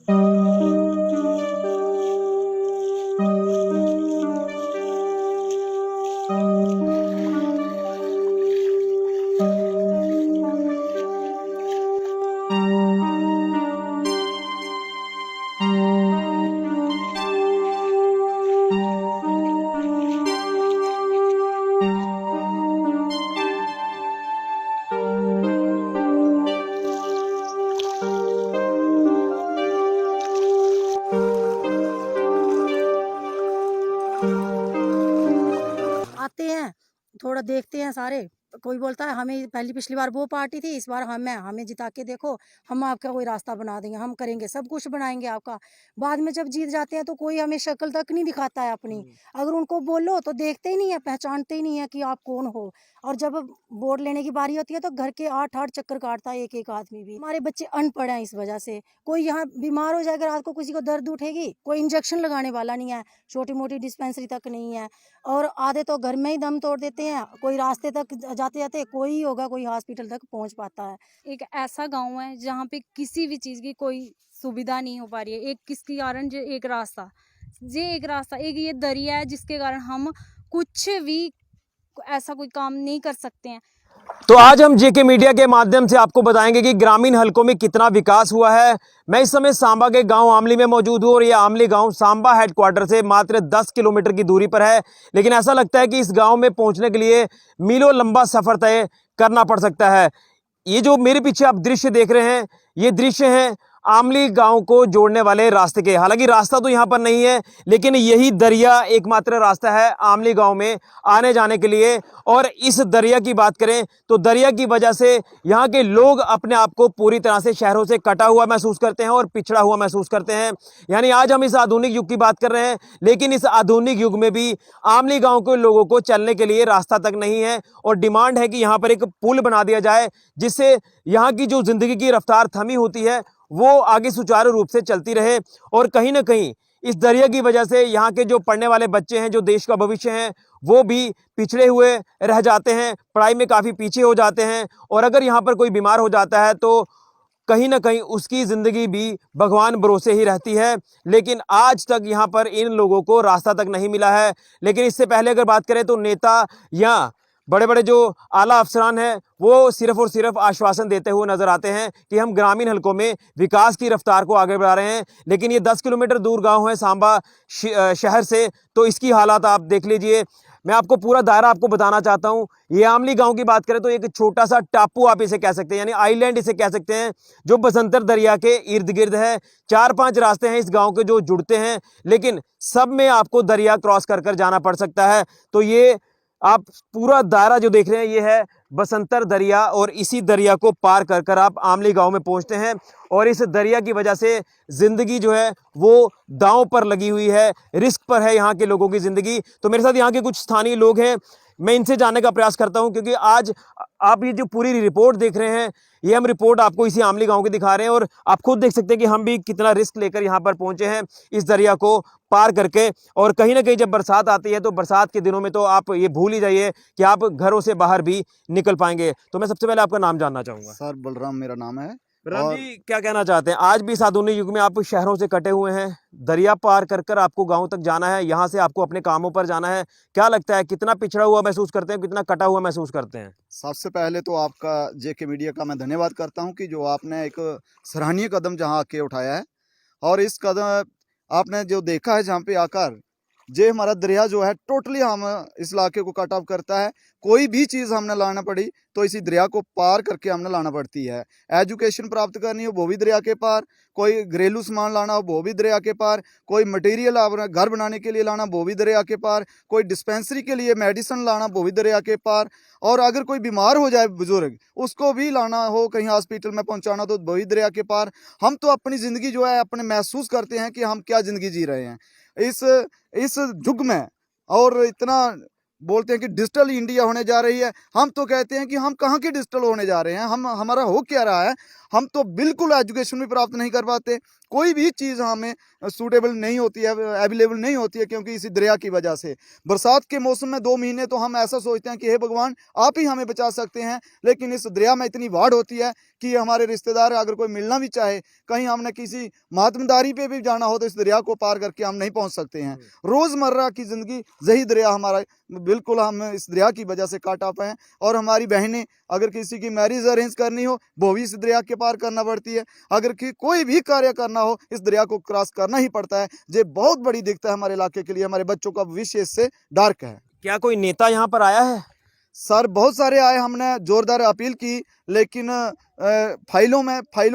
आते हैं, थोड़ा देखते हैं सारे। कोई बोलता है हमें पिछली बार वो पार्टी थी, इस बार हमें जिता के देखो, हम आपका कोई रास्ता बना देंगे, हम करेंगे, सब कुछ बनाएँगे आपका। बाद में जब जीत जाते हैं तो कोई हमें शक्ल तक नहीं दिखाता है अपनी। अगर उनको बोलो तो देखते ही नहीं है, पहचानते ही नहीं है कि आप कौन हो। और जब वोट लेने की बारी होती है तो घर के 8-8 चक्कर काटता है एक-एक आदमी भी। हमारे बच्चे अनपढ़ हैं इस वजह से। कोई यहाँ बीमार हो जाएगा, रात को किसी को दर्द उठेगी, कोई इंजेक्शन लगाने वाला नहीं है, छोटी-मोटी डिस्पेंसरी तक नहीं है। और आधे तो घर में ही दम तोड़ देते हैं, कोई रास्ते तक जाते-जाते कोई ही होगा, कोई हॉस्पिटल तक पहुँच पाता है। एक ऐसा गाँव है जहाँ पे किसी भी चीज़ की कोई सुविधा नहीं हो पा रही है। एक किसके कारण एक रास्ता, एक ये दरिया है जिसके कारण हम कुछ भी ऐसा कोई काम नहीं कर सकते हैं। तो आज हम जेके मीडिया के माध्यम से आपको बताएंगे कि ग्रामीण हलकों में कितना विकास हुआ है। मैं इस समय सांबा के गांव आमली में मौजूद हूं और ये आमली गांव सांबा हेडक्वार्टर से मात्र 10 किलोमीटर की दूरी पर है, लेकिन ऐसा लगता है कि इस गांव में पहुंचने के लिए मीलों लंबा सफर तय करना पड़ सकता है। ये जो मेरे पीछे आप दृश्य देख रहे हैं, ये दृश्य हैं आमली गांव को जोड़ने वाले रास्ते के। हालांकि रास्ता तो यहां पर नहीं है, लेकिन यही दरिया एकमात्र रास्ता है आमली गांव में आने जाने के लिए। और इस दरिया की बात करें तो दरिया की वजह से यहां के लोग अपने आप को पूरी तरह से शहरों से कटा हुआ महसूस करते हैं और पिछड़ा हुआ महसूस करते हैं। यानी आज हम इस आधुनिक युग की बात कर रहे हैं, लेकिन इस आधुनिक युग में भी आमली गांव के लोगों को चलने के लिए रास्ता तक नहीं है और डिमांड है कि यहां पर एक पुल बना दिया जाए, जिससे यहां की जो जिंदगी की रफ्तार थमी होती है वो आगे सुचारू रूप से चलती रहे। और कहीं ना कहीं इस दरिया की वजह से यहाँ के जो पढ़ने वाले बच्चे हैं, जो देश का भविष्य हैं, वो भी पिछड़े हुए रह जाते हैं, पढ़ाई में काफ़ी पीछे हो जाते हैं। और अगर यहाँ पर कोई बीमार हो जाता है तो कहीं ना कहीं उसकी ज़िंदगी भी भगवान भरोसे ही रहती है। लेकिन आज तक यहाँ पर इन लोगों को रास्ता तक नहीं मिला है। लेकिन इससे पहले अगर बात करें तो नेता या बड़े बड़े जो आला अफसरान हैं वो सिर्फ और सिर्फ आश्वासन देते हुए नजर आते हैं कि हम ग्रामीण हलकों में विकास की रफ्तार को आगे बढ़ा रहे हैं। लेकिन ये 10 किलोमीटर दूर गांव है सांबा शहर से, तो इसकी हालात आप देख लीजिए। मैं आपको पूरा दायरा आपको बताना चाहता हूं। ये आमली गांव की बात करें तो एक छोटा सा टापू आप इसे कह सकते हैं, यानी आइलैंड इसे कह सकते हैं, जो बसंतर दरिया के इर्द गिर्द है। 4-5 रास्ते हैं इस गांव के जो जुड़ते हैं, लेकिन सब में आपको दरिया क्रॉस कर कर जाना पड़ सकता है। तो ये आप पूरा दायरा जो देख रहे हैं ये है बसंतर दरिया, और इसी दरिया को पार कर कर आप आमली गांव में पहुंचते हैं। और इस दरिया की वजह से जिंदगी जो है वो दांव पर लगी हुई है, रिस्क पर है यहाँ के लोगों की जिंदगी। तो मेरे साथ यहाँ के कुछ स्थानीय लोग हैं, मैं इनसे जानने का प्रयास करता हूं, क्योंकि आज आप ये जो पूरी रिपोर्ट देख रहे हैं ये हम रिपोर्ट आपको इसी आमली गांव की दिखा रहे हैं। और आप खुद देख सकते हैं कि हम भी कितना रिस्क लेकर यहाँ पर पहुंचे हैं इस दरिया को पार करके। और कहीं ना कहीं जब बरसात आती है तो बरसात के दिनों में तो आप ये भूल ही जाइए कि आप घरों से बाहर भी निकल पाएंगे। तो मैं सबसे पहले आपका नाम जानना चाहूंगा। सर बलराम मेरा नाम है। बलराम जी, क्या कहना चाहते हैं? आज भी इस आधुनिक युग में आप शहरों से कटे हुए हैं, दरिया पार कर कर आपको गांव तक जाना है, यहाँ से आपको अपने कामों पर जाना है। क्या लगता है कितना पिछड़ा हुआ महसूस करते हैं, कितना कटा हुआ महसूस करते हैं? सबसे पहले तो आपका जेके मीडिया का मैं धन्यवाद करता हूं कि जो आपने एक सराहनीय कदम जहां आके उठाया है। और इस कदम आपने जो देखा है जहाँ पे आकर, जे हमारा दरिया जो है टोटली हम इस इलाके को कट ऑफ करता है। कोई भी चीज़ हमने लाना पड़ी तो इसी दरिया को पार करके हमने लाना पड़ती है। एजुकेशन प्राप्त करनी हो वो भी दरिया के पार, कोई घरेलू सामान लाना हो वो भी दरिया के पार, कोई मटेरियल घर बनाने के लिए लाना वो भी दरिया के पार, कोई डिस्पेंसरी के लिए मेडिसिन लाना वो भी दरिया के पार, और अगर कोई बीमार हो जाए बुजुर्ग उसको भी लाना हो कहीं हॉस्पिटल में पहुंचाना तो वो भी दरिया के पार। हम तो अपनी ज़िंदगी जो है अपने महसूस करते हैं कि हम क्या ज़िंदगी जी रहे हैं इस युग में। और इतना बोलते हैं कि डिजिटल इंडिया होने जा रही है, हम तो कहते हैं कि हम कहाँ के डिजिटल होने जा रहे हैं, हमारा हो क्या रहा है। हम तो बिल्कुल एजुकेशन भी प्राप्त नहीं कर पाते, कोई भी चीज़ हमें सूटेबल नहीं होती है, अवेलेबल नहीं होती है, क्योंकि इसी दरिया की वजह से। बरसात के मौसम में 2 महीने तो हम ऐसा सोचते हैं कि हे भगवान आप ही हमें बचा सकते हैं, लेकिन इस दरिया में इतनी बाढ़ होती है कि हमारे रिश्तेदार अगर कोई मिलना भी चाहे, कहीं हमने किसी मातमदारी पे भी जाना हो तो इस दरिया को पार करके हम नहीं पहुंच सकते हैं। रोज़मर्रा की ज़िंदगी यही दरिया हमारा बिल्कुल हम इस दरिया की वजह से काटा पाए हैं। और हमारी बहनें अगर किसी की मैरिज अरेंज करनी हो वो भी इस दरिया के पार करना पड़ती है। अगर कोई भी कार्य करना हो इस दरिया को क्रॉस करना ही पड़ता है। ये बहुत बड़ी दिक्कत है हमारे इलाके के लिए। हमारे बच्चों का भविष्य इससे डार्क है। क्या कोई नेता यहाँ पर आया है? सर बहुत सारे आए, हमने जोरदार अपील की, लेकिन फाइलों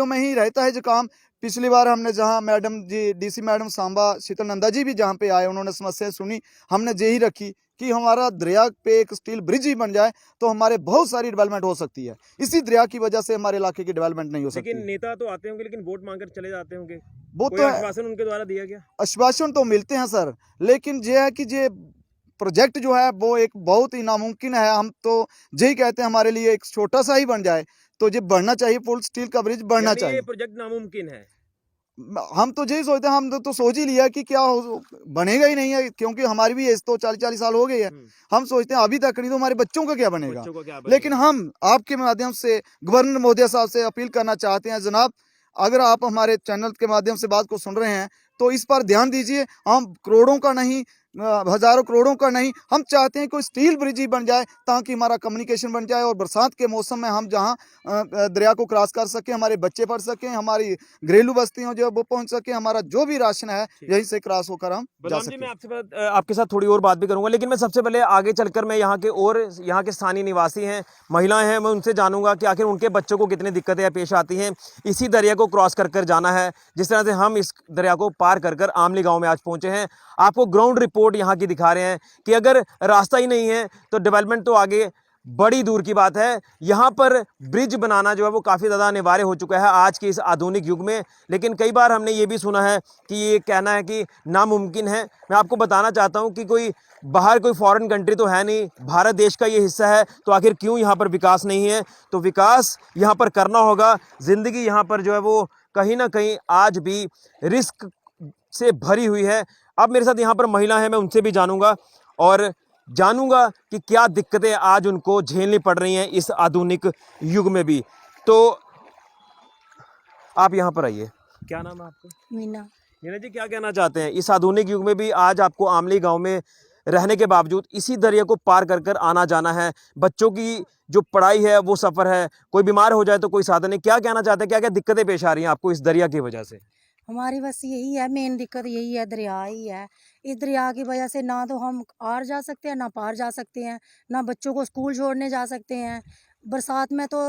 में ही रहता है जो काम। पिछली बार हमने जहां मैडम जी डीसी मैडम सांबा शीतल नंदा जी भी जहां पे आए, उन्होंने समस्या सुनी, हमने यही रखी कि हमारा दरिया पे एक स्टील ब्रिज ही बन जाए तो हमारे बहुत सारी डेवलपमेंट हो सकती है। इसी दरिया की वजह से हमारे इलाके की डेवलपमेंट नहीं हो सकती। लेकिन नेता तो आते होंगे, लेकिन वोट मांगकर चले जाते होंगे। वो कोई तो आश्वासन उनके द्वारा दिया गया? आश्वासन तो मिलते हैं सर, लेकिन ये है कि ये प्रोजेक्ट जो है वो एक बहुत ही नामुमकिन है। हम तो यही कहते हैं हमारे लिए एक छोटा सा ही बन जाए तो ये बढ़ना चाहिए, फुल स्टील का ब्रिज बढ़ना यानी चाहिए। ये प्रोजेक्ट नामुमकिन है। हम तो यही सोचते हैं, हम तो सोच ही लिया कि क्या बनेगा ही नहीं है, क्योंकि हमारी भी एज तो 40-40 साल हो गई है। हम सोचते हैं अभी तक नहीं तो हमारे बच्चों का क्या बनेगा। बच्चों को क्या लेकिन हम आपके माध्यम से गवर्नर महोदय साहब से अपील करना चाहते हैं, जनाब अगर आप हमारे चैनल के माध्यम से बात को सुन रहे हैं तो इस पर ध्यान दीजिए। हम करोड़ों का नहीं, हजारों करोड़ों का नहीं, हम चाहते हैं कोई स्टील ब्रिज ही बन जाए ताकि हमारा कम्युनिकेशन बन जाए और बरसात के मौसम में हम जहां दरिया को क्रॉस कर सकें, हमारे बच्चे पढ़ सकें, हमारी घरेलू बस्तियों जो वो पहुंच सके, हमारा जो भी राशन है यहीं से क्रॉस होकर हम जा बलराम जी, सकें। मैं आपके साथ थोड़ी और बात भी करूंगा, लेकिन मैं सबसे पहले आगे चलकर मैं यहाँ के स्थानीय निवासी हैं, महिलाएं हैं, मैं उनसे जानूंगा कि आखिर उनके बच्चों को कितनी दिक्कतें पेश आती हैं इसी दरिया को क्रॉस कर जाना है। जिस तरह से हम इस दरिया को पार कर आमली गांव में आज पहुंचे हैं, आपको ग्राउंड रिपोर्ट यहाँ की दिखा रहे हैं कि अगर रास्ता ही नहीं है तो डेवलपमेंट तो आगे बड़ी दूर की बात है। यहाँ पर ब्रिज बनाना जो है वो काफ़ी ज़्यादा अनिवार्य हो चुका है आज के इस आधुनिक युग में। लेकिन कई बार हमने ये भी सुना है कि ये कहना है कि नामुमकिन है। मैं आपको बताना चाहता हूँ कि कोई बाहर कोई फॉरेन कंट्री तो है नहीं, भारत देश का ये हिस्सा है, तो आखिर क्यों यहाँ पर विकास नहीं है? तो विकास यहाँ पर करना होगा। ज़िंदगी यहाँ पर जो है वो कहीं ना कहीं आज भी रिस्क से भरी हुई है। अब मेरे साथ यहाँ पर महिला है, मैं उनसे भी जानूंगा और जानूंगा कि क्या दिक्कतें आज उनको झेलनी पड़ रही हैं इस आधुनिक युग में भी। तो आप यहाँ पर आइए। क्या नाम है आपका? मीना। मीना जी, क्या कहना चाहते हैं इस आधुनिक युग में भी आज आपको आमली गांव में रहने के बावजूद इसी दरिया को पार कर आना जाना है, बच्चों की जो पढ़ाई है वो सफ़र है, कोई बीमार हो जाए तो कोई साधन नहीं, क्या कहना चाहते हैं, क्या क्या दिक्कतें पेश आ रही हैं आपको इस दरिया की वजह से? हमारी बस यही है, मेन दिक्कत यही है, दरिया ही है। इस दरिया की वजह से ना तो हम आर जा सकते हैं, ना पार जा सकते हैं, ना बच्चों को स्कूल छोड़ने जा सकते हैं। बरसात में तो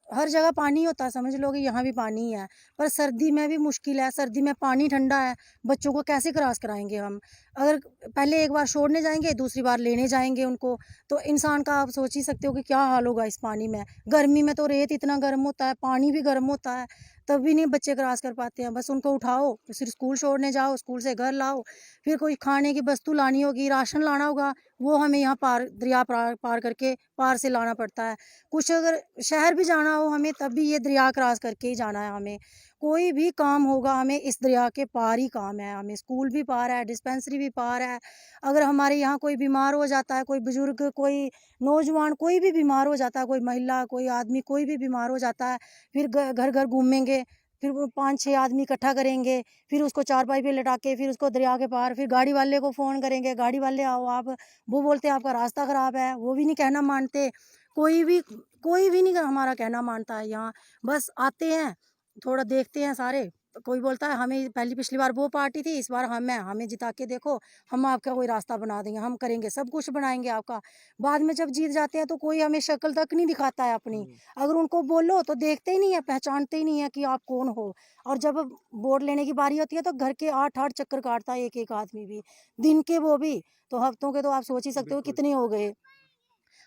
हर जगह पानी होता है, समझ लो कि यहाँ भी पानी है, पर सर्दी में भी मुश्किल है। सर्दी में पानी ठंडा है, बच्चों को कैसे क्रॉस कराएंगे हम? अगर पहले एक बार छोड़ने जाएंगे, दूसरी बार लेने जाएंगे उनको, तो इंसान का आप सोच ही सकते हो कि क्या हाल होगा इस पानी में। गर्मी में तो रेत इतना गर्म होता है, पानी भी गर्म होता है, तब भी नहीं बच्चे क्रॉस कर पाते हैं। बस उनको उठाओ, फिर स्कूल छोड़ने जाओ, स्कूल से घर लाओ, फिर कोई खाने की वस्तु लानी होगी, राशन लाना होगा, वो हमें यहाँ दरिया पार करके पार से लाना पड़ता है। कुछ अगर शहर भी जाना हो हमें, तब भी ये दरिया क्रॉस करके ही जाना है हमें। कोई भी काम होगा हमें इस दरिया के पार ही काम है। हमें स्कूल भी पार है, डिस्पेंसरी भी पार है। अगर हमारे यहाँ कोई बीमार हो जाता है, कोई बुजुर्ग, कोई नौजवान, कोई भी बीमार हो जाता है, कोई महिला, कोई आदमी, कोई भी बीमार हो जाता है, फिर घर घर घूमेंगे, फिर वो 5-6 आदमी इकट्ठा करेंगे, फिर उसको चारपाई पे लटा के फिर उसको दरिया के पार, फिर गाड़ी वाले को फ़ोन करेंगे, गाड़ी वाले आओ आप। वो बोलते हैं आपका रास्ता ख़राब है, वो भी नहीं कहना मानते। कोई भी नहीं हमारा कहना मानता है यहाँ। बस आते हैं, थोड़ा देखते हैं सारे, कोई बोलता है हमें पिछली बार वो पार्टी थी, इस बार हम हैं, हमें जिता के देखो, हम आपका कोई रास्ता बना देंगे, हम करेंगे, सब कुछ बनाएंगे आपका। बाद में जब जीत जाते हैं तो कोई हमें शक्ल तक नहीं दिखाता है अपनी। अगर उनको बोलो तो देखते ही नहीं है, पहचानते ही नहीं है कि आप कौन हो। और जब वोट लेने की बारी होती है तो घर के 8-8 चक्कर काटता है एक एक आदमी भी, दिन के वो भी, तो हफ्तों के तो आप सोच ही सकते हो कितने हो गए।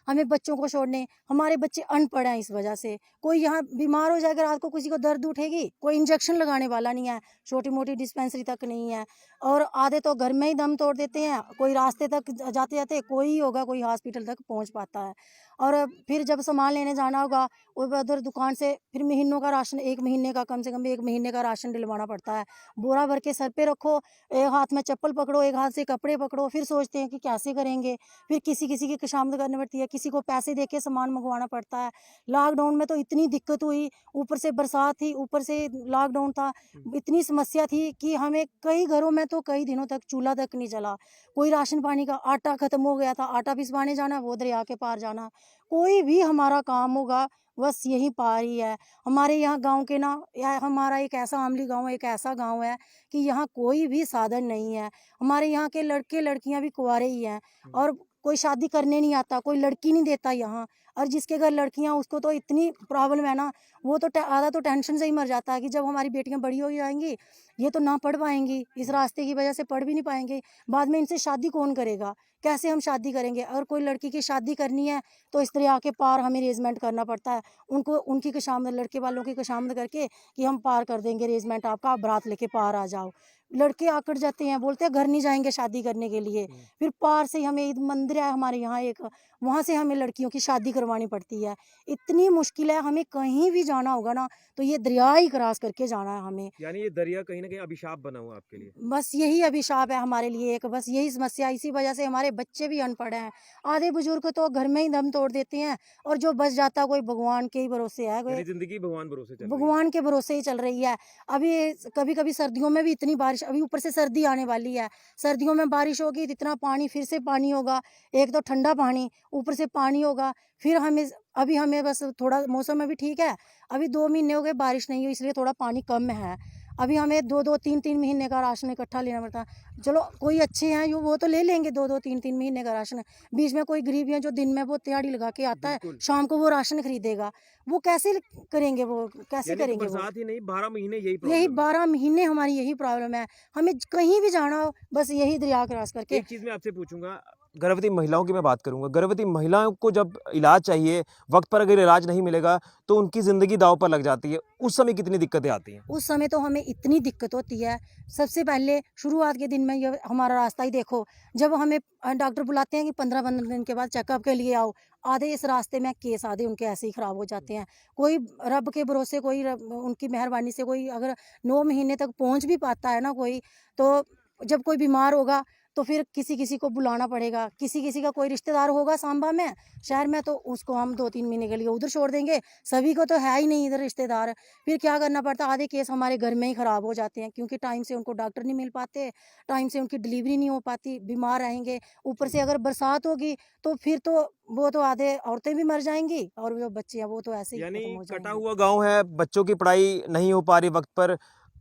हमें बच्चों को छोड़ने, हमारे बच्चे अनपढ़ हैं इस वजह से। कोई यहाँ बीमार हो जाएगा, रात को किसी को दर्द उठेगी, कोई इंजेक्शन लगाने वाला नहीं है, छोटी मोटी डिस्पेंसरी तक नहीं है, और आधे तो घर में ही दम तोड़ देते हैं। कोई रास्ते तक जाते जाते कोई ही होगा, कोई हॉस्पिटल तक पहुँच पाता है। और फिर जब सामान लेने जाना होगा उधर दुकान से फिर महीनों का राशन, 1 महीने का, कम से कम 1 महीने का राशन डलवाना पड़ता है। बोरा भर के सर पे रखो, एक हाथ में चप्पल पकड़ो, एक हाथ से कपड़े पकड़ो, फिर सोचते हैं कि कैसे करेंगे। फिर किसी की खुशामद करनी पड़ती है, किसी को पैसे दे के सामान मंगवाना पड़ता है। लॉकडाउन में तो इतनी दिक्कत हुई, ऊपर से बरसात थी, ऊपर से लॉकडाउन था, इतनी समस्या थी कि हमें कई घरों में तो कई दिनों तक चूल्हा तक नहीं जला। कोई राशन पानी का, आटा खत्म हो गया था, आटा पिसवाने जाना, वो दरिया के पार जाना। कोई भी हमारा काम होगा बस यही पार ही है। हमारे यहाँ गांव के ना, या हमारा एक ऐसा आमली गांव, एक ऐसा गांव है कि यहाँ कोई भी साधन नहीं है। हमारे यहाँ के लड़के लड़कियां भी कुंवारे ही हैं और कोई शादी करने नहीं आता, कोई लड़की नहीं देता यहाँ। और जिसके घर लड़कियां, उसको तो इतनी प्रॉब्लम है ना, वो तो आधा तो टेंशन से ही मर जाता है कि जब हमारी बेटियां बड़ी हो जाएंगी, ये तो ना पढ़ पाएंगी, इस रास्ते की वजह से पढ़ भी नहीं पाएंगे, बाद में इनसे शादी कौन करेगा, कैसे हम शादी करेंगे। अगर कोई लड़की की शादी करनी है तो इस दरिया के पार हमें अरेंजमेंट करना पड़ता है, उनको उनकी खुशामद, लड़के वालों की खुशामद करके कि हम पार कर देंगे अरेंजमेंट आपका, आप बारात लेके पार आ जाओ। लड़के आकड़ जाते हैं, बोलते हैं घर नहीं जाएंगे शादी करने के लिए। फिर पार से हमें एक मंदिर है हमारे यहाँ एक, वहाँ से हमें लड़कियों की शादी करवानी पड़ती है। इतनी मुश्किल है, हमें कहीं भी जाना होगा ना तो ये दरिया ही क्रॉस करके जाना है हमें। यानी ये दरिया कहीं ना कहीं अभिशाप बना हुआ आपके लिए। बस यही अभिशाप है हमारे लिए एक, बस यही समस्या, इसी वजह से हमारे बच्चे भी अनपढ़ हैं। आधे बुजुर्ग तो घर में ही दम तोड़ देते हैं और जो बच जाता कोई भगवान के ही भरोसे है, यानी जिंदगी भगवान भरोसे चल रही है। भगवान के भरोसे ही चल रही है। अभी कभी कभी सर्दियों में भी इतनी बारिश, अभी ऊपर से सर्दी आने वाली है, सर्दियों में बारिश होगी तो इतना पानी, फिर से पानी होगा, एक तो ठंडा पानी, ऊपर से पानी होगा। फिर हमें, अभी हमें बस थोड़ा मौसम में भी ठीक है, अभी 2 महीने हो गए बारिश नहीं हुई, इसलिए थोड़ा पानी कम है। अभी हमें 2-2, 3-3 महीने का राशन इकट्ठा लेना पड़ता है। चलो कोई अच्छे हैं जो वो तो ले लेंगे 2-2, 3-3 महीने का राशन। बीच में कोई गरीब है जो दिन में वो दिहाड़ी लगा के आता है, बिल्कुल। शाम को वो राशन खरीदेगा, वो कैसे करेंगे, वो कैसे यानी कि करेंगे वो? बरसात ही नहीं, 12 महीने यही यही प्रॉब्लम है। 12 महीने हमारी यही प्रॉब्लम है। हमें कहीं भी जाना हो बस यही दरिया क्रॉस करके। एक चीज मैं आपसे पूछूंगा, गर्भवती महिलाओं की मैं बात करूंगा, गर्भवती महिलाओं को जब इलाज चाहिए, वक्त पर अगर इलाज नहीं मिलेगा तो उनकी जिंदगी दांव पर लग जाती है, उस समय कितनी दिक्कतें आती हैं? उस समय तो हमें इतनी दिक्कत होती है। सबसे पहले शुरुआत के दिन में ये हमारा रास्ता ही देखो, जब हमें डॉक्टर बुलाते हैं कि 15-15 दिन के बाद चेकअप के लिए आओ, आधे इस रास्ते में केस आधे उनके ऐसे ही ख़राब हो जाते हैं। कोई रब के भरोसे, कोई उनकी मेहरबानी से कोई अगर 9 महीने तक पहुंच भी पाता है ना कोई, तो जब कोई बीमार होगा तो फिर किसी किसी को बुलाना पड़ेगा, किसी किसी का कोई रिश्तेदार होगा सांबा में, शहर में, तो उसको हम 2-3 महीने के लिए उधर छोड़ देंगे। सभी को तो है ही नहीं इधर रिश्तेदार, फिर क्या करना पड़ता है, आधे केस हमारे घर में ही ख़राब हो जाते हैं क्योंकि टाइम से उनको डॉक्टर नहीं मिल पाते, टाइम से उनकी डिलीवरी नहीं हो पाती, बीमार रहेंगे। ऊपर से अगर बरसात होगी तो फिर तो वो तो आधे औरतें भी मर जाएंगी और जो बच्चे हैं वो तो ऐसे ही यानी खत्म हो कटा जाएंगे। हुआ गांव है, बच्चों की पढ़ाई नहीं हो पा रही वक्त पर,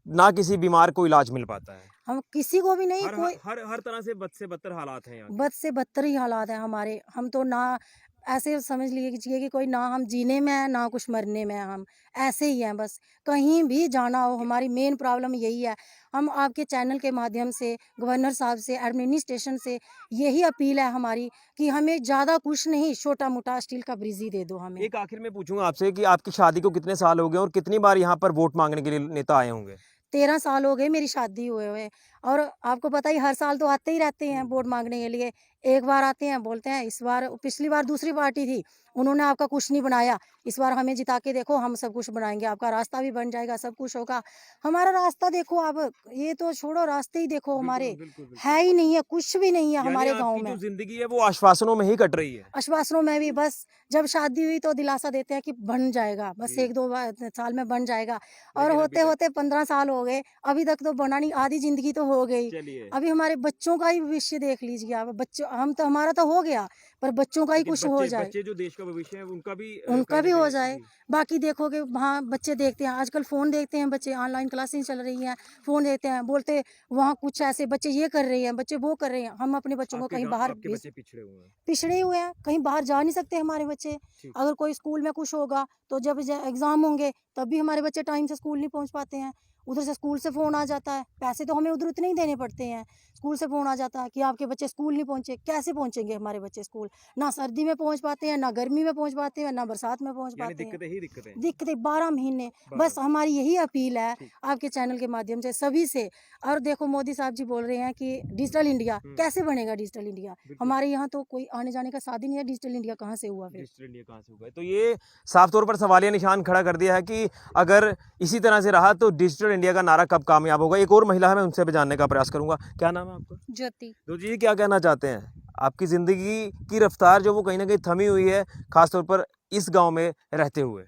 ना किसी बीमार को इलाज मिल पाता है। हम किसी को भी नहीं, हर कोई हर हर तरह से बद से बदतर हालात हैं यहाँ के। बद से बदतर ही हालात हैं हमारे। हम तो ना, ऐसे समझ लीजिए कि कोई ना हम जीने में है ना कुछ मरने में है, हम ऐसे ही हैं बस। कहीं भी जाना हो हमारी मेन प्रॉब्लम यही है। हम आपके चैनल के माध्यम से, गवर्नर साहब से, एडमिनिस्ट्रेशन से यही अपील है हमारी कि हमें ज़्यादा कुछ नहीं, छोटा मोटा स्टील का ब्रिज ही दे दो हमें। एक आखिर में पूछूंगा आपसे कि आपकी शादी को कितने साल हो गए और कितनी बार यहाँ पर वोट मांगने के लिए नेता आए होंगे? 13 साल हो गए मेरी शादी हुए हुए, और आपको पता ही हर साल तो आते ही रहते हैं वोट मांगने के लिए। एक बार आते हैं, बोलते हैं इस बार, पिछली बार दूसरी पार्टी थी, उन्होंने आपका कुछ नहीं बनाया, इस बार हमें जिता के देखो, हम सब कुछ बनाएंगे, आपका रास्ता भी बन जाएगा, सब कुछ होगा। हमारा रास्ता देखो आप, ये तो छोड़ो, रास्ते ही देखो हमारे, बिल्कुल, बिल्कुल। है ही नहीं है, कुछ भी नहीं है यानी हमारे गाँव आपकी में। जो जिंदगी है वो आश्वासनों में ही कट रही है। आश्वासनों में भी बस, जब शादी हुई तो दिलासा देते हैं कि बन जाएगा, बस जी। 1-2 साल में बन जाएगा, और लेकिन अभी होते तक होते 15 साल हो गए, अभी तक तो बना नहीं, आधी जिंदगी तो हो गई। चलिए, अभी हमारे बच्चों का ही भविष्य देख लीजिए आप, बच्चों, हम तो, हमारा तो हो गया, पर बच्चों का ही लेकिन कुछ हो बच्चे जाए, बच्चे जो देश का भविष्य है उनका भी उनका कहीं भी ना हो कहीं जाए। जी। बाकी देखोगे वहाँ बच्चे देखते हैं, आजकल फ़ोन देखते हैं बच्चे, ऑनलाइन क्लासें चल रही हैं, फ़ोन देखते हैं, बोलते वहाँ कुछ ऐसे बच्चे ये कर रहे हैं, बच्चे वो कर रहे हैं। हम अपने बच्चों को कहीं बाहर आपके बच्चे पिछड़े हुए हैं। पिछड़े हुए हैं, कहीं बाहर जा नहीं सकते हमारे बच्चे। ठीक। अगर कोई स्कूल में कुछ होगा तो जब एग्ज़ाम होंगे तब भी हमारे बच्चे टाइम से स्कूल नहीं पहुँच पाते हैं। उधर से स्कूल से फ़ोन आ जाता है, पैसे तो हमें उधर उतने ही देने पड़ते हैं। स्कूल से फ़ोन आ जाता है कि आपके बच्चे स्कूल नहीं पहुँचे। कैसे पहुँचेंगे हमारे बच्चे स्कूल? ना सर्दी में पहुँच पाते हैं, ना गर्मी में पहुँच पाते हैं, ना बरसात में पहुँच यानी पाते हैं। दिक्कतें ही दिक्कतें। दिक्कतें 12 महीने। 12 बस हमारी यही अपील है ठीक। आपके चैनल के माध्यम से सभी से। और देखो मोदी साहब जी बोल रहे हैं कि डिजिटल इंडिया, कैसे बनेगा डिजिटल इंडिया? बिल्कुल। हमारे यहाँ तो कोई आने जाने का साधन नहीं है, डिजिटल इंडिया कहाँ से हुआ फिर? डिजिटल इंडिया कहाँ से होगा? तो ये साफ तौर पर सवालिया निशान खड़ा कर दिया है कि अगर इसी तरह से रहा तो डिजिटल इंडिया का नारा कब कामयाब होगा। एक और महिला है, मैं उनसे भी जानने का प्रयास करूंगा। क्या नाम है आपका? ज्योति। तो जी क्या कहना चाहते हैं? आपकी जिंदगी की रफ्तार जो वो कहीं ना कहीं थमी हुई है, खासतौर पर इस गांव में रहते हुए।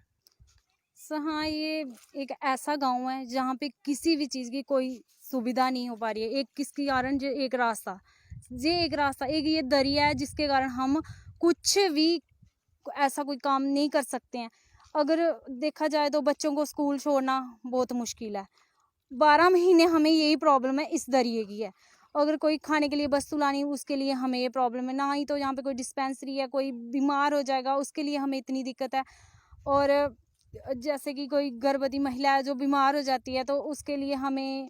हाँ, ये एक ऐसा गांव है जहाँ पे किसी भी चीज़ की कोई सुविधा नहीं हो पा रही है। एक किसके कारण एक रास्ता, एक ये दरिया है जिसके कारण हम कुछ भी ऐसा कोई काम नहीं कर सकते हैं। अगर देखा जाए तो बच्चों को स्कूल छोड़ना बहुत मुश्किल है। 12 महीने हमें यही प्रॉब्लम है, इस दरिए की है। अगर कोई खाने के लिए वस्तु लानी उसके लिए हमें ये प्रॉब्लम है। ना ही तो यहाँ पे कोई डिस्पेंसरी है, कोई बीमार हो जाएगा उसके लिए हमें इतनी दिक्कत है। और जैसे कि कोई गर्भवती महिला है जो बीमार हो जाती है तो उसके लिए हमें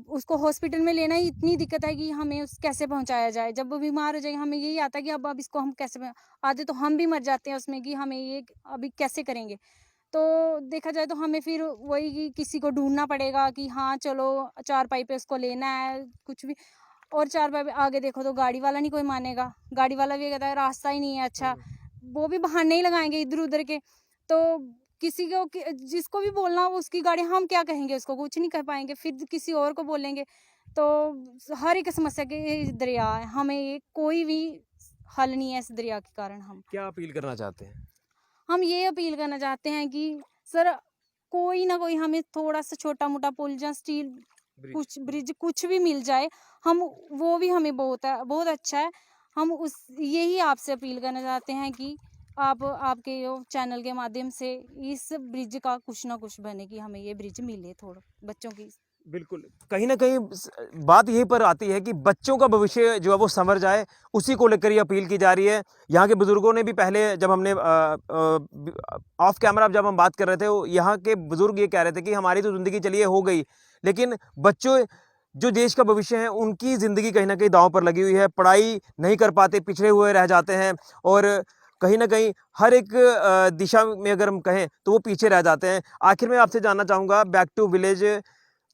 उसको हॉस्पिटल में लेना ही इतनी दिक्कत है कि हमें उस कैसे पहुंचाया जाए। जब वो बीमार हो जाएगी हमें यही आता है कि अब इसको हम कैसे, आधे तो हम भी मर जाते हैं उसमें कि हमें ये अभी कैसे करेंगे। तो देखा जाए तो हमें फिर वही कि किसी को ढूंढना पड़ेगा कि हाँ चलो 4 पाई पे उसको लेना है कुछ भी। और 4 पाई पे आगे देखो तो गाड़ी वाला नहीं कोई मानेगा, गाड़ी वाला भी कहता है रास्ता ही नहीं है अच्छा। वो भी बहाने ही लगाएंगे इधर उधर के। तो किसी को जिसको भी बोलना हो उसकी गाड़ी, हम क्या कहेंगे उसको, कुछ नहीं कह पाएंगे, फिर किसी और को बोलेंगे। तो हर एक समस्या के ये दरिया है, हमें ये कोई भी हल नहीं है इस दरिया के कारण। क्या अपील करना चाहते हैं? हम ये अपील करना चाहते हैं कि सर कोई ना कोई हमें थोड़ा सा छोटा मोटा पुल या स्टील कुछ ब्रिज कुछ भी मिल जाए, हम वो भी हमें बहुत अच्छा है। हम उस यही आपसे अपील करना चाहते हैं कि आप आपके चैनल के माध्यम से इस ब्रिज का कुछ ना कुछ बने कि हमें ये ब्रिज मिले थोड़ा बच्चों की। बिल्कुल, कहीं न कहीं बात यहीं पर आती है कि बच्चों का भविष्य जो है वो संवर जाए, उसी को लेकर ये अपील की जा रही है। यहाँ के बुज़ुर्गों ने भी पहले जब हमने ऑफ कैमरा जब हम बात कर रहे थे, वो यहाँ के बुज़ुर्ग ये कह रहे थे कि हमारी तो ज़िंदगी चलिए हो गई, लेकिन बच्चों जो देश का भविष्य है, उनकी ज़िंदगी कहीं न कहीं दाँव पर लगी हुई है। पढ़ाई नहीं कर पाते, पिछड़े हुए रह जाते हैं और कहीं न कहीं हर एक दिशा में अगर हम कहें, तो वो पीछे रह जाते हैं। आखिर में आपसे जानना चाहूँगा, बैक टू विलेज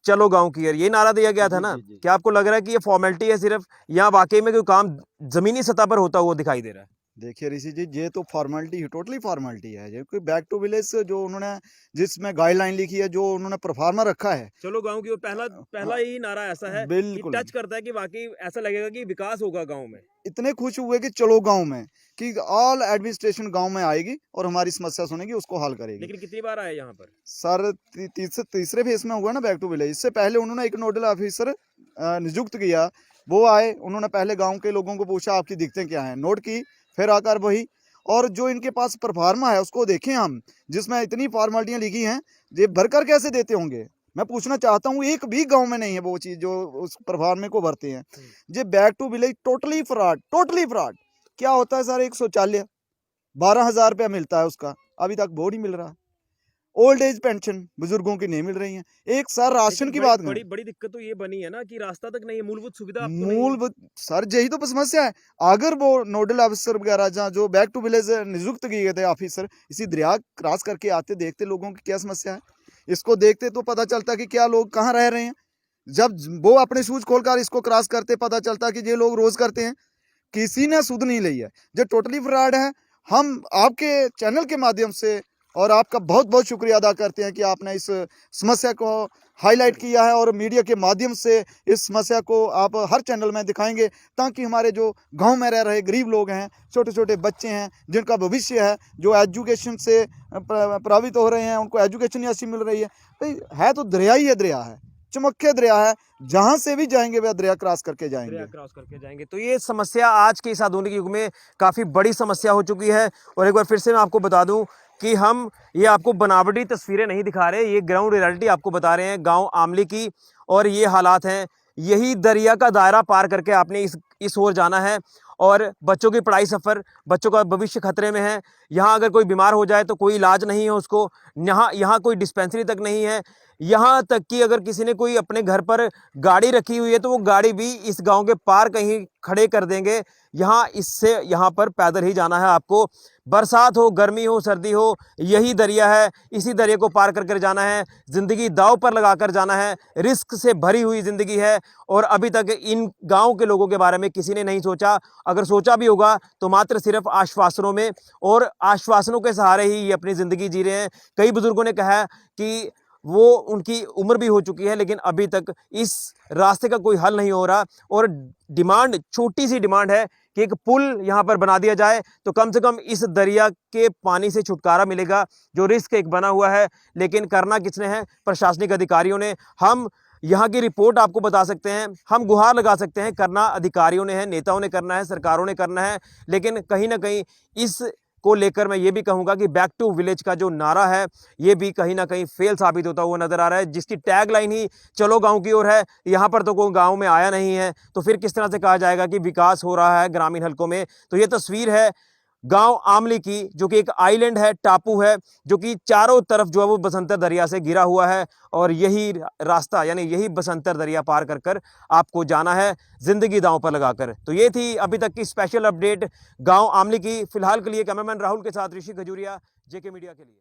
चलो गाँव की ओर, ये नारा दिया गया था जी, ना? जी, जी। क्या आपको लग रहा है कि ये फॉर्मेलिटी है सिर्फ़, या वाक़ई में कोई काम ज़मीनी सतह पर होता हुआ दिखाई दे रहा है? देखिए ऋषि जी, ये तो फॉर्मेलिटी टोटली फॉर्मेलिटी है। ये कोई बैक टू विलेज जो उन्होंने जिसमें गाइडलाइन लिखी है, जो उन्होंने प्रोफार्मा रखा है, चलो गाँव की ओर पहला ही नारा ऐसा है कि बिल्कुल टच करता है कि वाक़ई ऐसा लगेगा कि विकास होगा गाँव में। इतने खुश हुए कि चलो गांव में, कि ऑल एडमिनिस्ट्रेशन गांव में आएगी और हमारी समस्या सुनेगी, उसको हल करेगी। लेकिन कितनी बार आए यहाँ पर? सर तीसरे फेज में हुआ ना बैक टू विलेज। इससे पहले उन्होंने एक नोडल ऑफिसर नियुक्त किया, वो आए, उन्होंने पहले गांव के लोगों को पूछा आपकी दिक्कतें क्या हैं, नोट की, फिर आकर वही। और जो इनके पास परफार्मा है उसको देखें हम, जिसमें इतनी फॉर्मेलिटियां लिखी हैं, ये भरकर कैसे देते होंगे। मैं पूछना चाहता हूँ, एक भी गांव में नहीं है वो चीज़ जो उस परफार्मे को भरते हैं। ये back to village totally fraud, totally fraud. क्या होता है सर, एक शौचालय 12,000 रुपया मिलता है उसका, अभी तक वो नहीं मिल रहा। ओल्ड एज पेंशन बुजुर्गों की नहीं मिल रही है। एक सर राशन की बात बड़ी बड़ी दिक्कत तो ये बनी है ना कि रास्ता तक नहीं है, मूलभूत सुविधा आपको नहीं है। मूलभूत सर यही तो समस्या है। अगर वो नोडल ऑफिसर वगैरह जहाँ जो बैक टू विलेज नियुक्त किए गए थे ऑफिसर, इसी दरिया क्रॉस करके आते, देखते लोगों की क्या समस्या है, इसको देखते तो पता चलता कि क्या लोग कहाँ रह रहे हैं। जब वो अपने शूज खोलकर इसको क्रॉस करते, पता चलता कि ये लोग रोज करते हैं। किसी ने सुध नहीं ली है, जो टोटली फ्रॉड है। हम आपके चैनल के माध्यम से और आपका बहुत बहुत शुक्रिया अदा करते हैं कि आपने इस समस्या को हाईलाइट किया है और मीडिया के माध्यम से इस समस्या को आप हर चैनल में दिखाएंगे, ताकि हमारे जो गांव में रह रहे गरीब लोग हैं, छोटे छोटे बच्चे हैं, जिनका भविष्य है, जो एजुकेशन से प्रभावित हो रहे हैं, उनको एजुकेशन ऐसी मिल रही है। तो है तो दरिया ही है, दरिया है, चमक्के दरिया है, जहां से भी जाएंगे वह दरिया क्रॉस करके जाएंगे। तो ये समस्या आज के इस आधुनिक युग में काफ़ी बड़ी समस्या हो चुकी है। और एक बार फिर से मैं आपको बता दूं कि हम ये आपको बनावटी तस्वीरें नहीं दिखा रहे, ये ग्राउंड रियलिटी आपको बता रहे हैं गांव आमली की। और ये हालात हैं, यही दरिया का दायरा पार करके आपने इस ओर जाना है। और बच्चों की पढ़ाई सफ़र, बच्चों का भविष्य खतरे में है। यहाँ अगर कोई बीमार हो जाए तो कोई इलाज नहीं है उसको, यहाँ कोई डिस्पेंसरी तक नहीं है। यहाँ तक कि अगर किसी ने कोई अपने घर पर गाड़ी रखी हुई है तो वो गाड़ी भी इस गांव के पार कहीं खड़े कर देंगे। यहाँ इससे यहाँ पर पैदल ही जाना है आपको। बरसात हो, गर्मी हो, सर्दी हो, यही दरिया है, इसी दरिया को पार कर जाना है। ज़िंदगी दांव पर लगाकर जाना है। रिस्क से भरी हुई ज़िंदगी है और अभी तक इन गांव के लोगों के बारे में किसी ने नहीं सोचा। अगर सोचा भी होगा तो मात्र सिर्फ आश्वासनों में, और आश्वासनों के सहारे ही ये अपनी ज़िंदगी जी रहे हैं। कई बुजुर्गों ने कहा है कि वो उनकी उम्र भी हो चुकी है लेकिन अभी तक इस रास्ते का कोई हल नहीं हो रहा, और डिमांड, छोटी सी डिमांड है कि एक पुल यहाँ पर बना दिया जाए तो कम से कम इस दरिया के पानी से छुटकारा मिलेगा, जो रिस्क एक बना हुआ है। लेकिन करना किसने है? प्रशासनिक अधिकारियों ने। हम यहाँ की रिपोर्ट आपको बता सकते हैं, हम गुहार लगा सकते हैं, करना अधिकारियों ने है, नेताओं ने करना है, सरकारों ने करना है। लेकिन कहीं ना कहीं इस को लेकर मैं ये भी कहूँगा कि बैक टू विलेज का जो नारा है ये भी कहीं ना कहीं फेल साबित होता हुआ नजर आ रहा है, जिसकी टैगलाइन ही चलो गांव की ओर है। यहाँ पर तो कोई गांव में आया नहीं है तो फिर किस तरह से कहा जाएगा कि विकास हो रहा है ग्रामीण हलकों में? तो ये तस्वीर है गांव आमली की, जो कि एक आइलैंड है, टापू है, जो कि चारों तरफ जो है वो बसंतर दरिया से घिरा हुआ है। और यही रास्ता, यानी यही बसंतर दरिया पार कर कर आपको जाना है जिंदगी दांव पर लगाकर। तो ये थी अभी तक की स्पेशल अपडेट गांव आमली की। फिलहाल के लिए कैमरामैन राहुल के साथ ऋषि खजूरिया, जेके मीडिया के लिए।